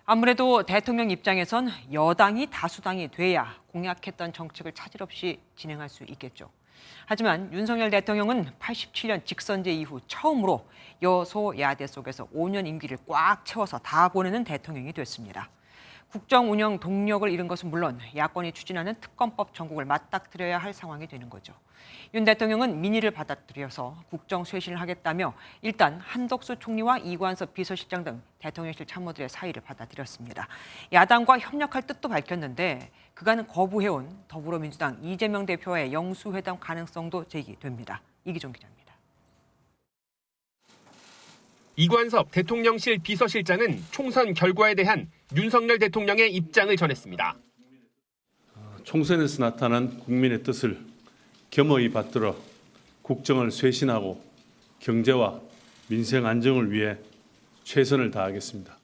아무래도 대통령 입장에선 여당이 다수당이 돼야 공약했던 정책을 차질 없이 진행할 수 있겠죠. 하지만 윤석열 대통령은 87년 직선제 이후 처음으로 여소야대 속에서 5년 임기를 꽉 채워서 다 보내는 대통령이 됐습니다. 국정 운영 동력을 잃은 것은 물론 야권이 추진하는 특검법 전국을 맞닥뜨려야 할 상황이 되는 거죠. 윤 대통령은 민의를 받아들여서 국정 쇄신을 하겠다며 일단 한덕수 총리와 이관섭 비서실장 등 대통령실 참모들의 사의를 받아들였습니다. 야당과 협력할 뜻도 밝혔는데 그간은 거부해온 더불어민주당 이재명 대표와의 영수회담 가능성도 제기됩니다. 이기종 기자입니다. 이관섭 대통령실 비서실장은 총선 결과에 대한 윤석열 대통령의 입장을 전했습니다. 총선에서 나타난 국민의 뜻을 겸허히 받들어 국정을 쇄신하고 경제와 민생 안정을 위해 최선을 다하겠습니다.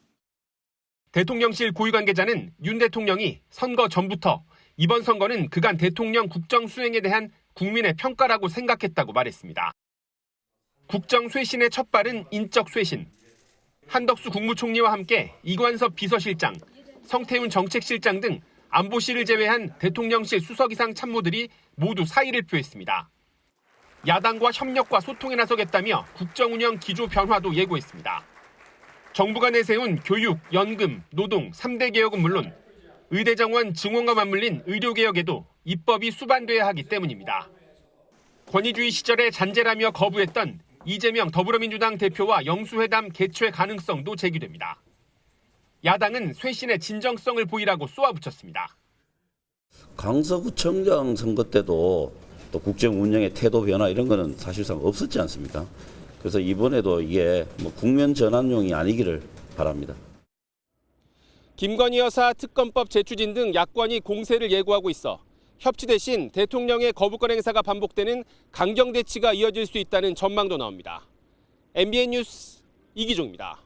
대통령실 고위 관계자는 윤 대통령이 선거 전부터 이번 선거는 그간 대통령 국정 수행에 대한 국민의 평가라고 생각했다고 말했습니다. 국정 쇄신의 첫 발은 인적 쇄신. 한덕수 국무총리와 함께 이관섭 비서실장, 성태훈 정책실장 등 안보실을 제외한 대통령실 수석 이상 참모들이 모두 사의를 표했습니다. 야당과 협력과 소통에 나서겠다며 국정 운영 기조 변화도 예고했습니다. 정부가 내세운 교육, 연금, 노동 3대 개혁은 물론 의대 정원 증원과 맞물린 의료개혁에도 입법이 수반돼야 하기 때문입니다. 권위주의 시절에 잔재라며 거부했던 이재명 더불어민주당 대표와 영수회담 개최 가능성도 제기됩니다. 야당은 쇄신의 진정성을 보이라고 쏘아붙였습니다. 강서구청장 선거 때도 또 국정 운영의 태도 변화 이런 거는 사실상 없었지 않습니까? 그래서 이번에도 이게 국면 전환용이 아니기를 바랍니다. 김건희 여사 특검법 재추진 등 야권이 공세를 예고하고 있어 협치 대신 대통령의 거부권 행사가 반복되는 강경 대치가 이어질 수 있다는 전망도 나옵니다. MBN 뉴스 이기종입니다.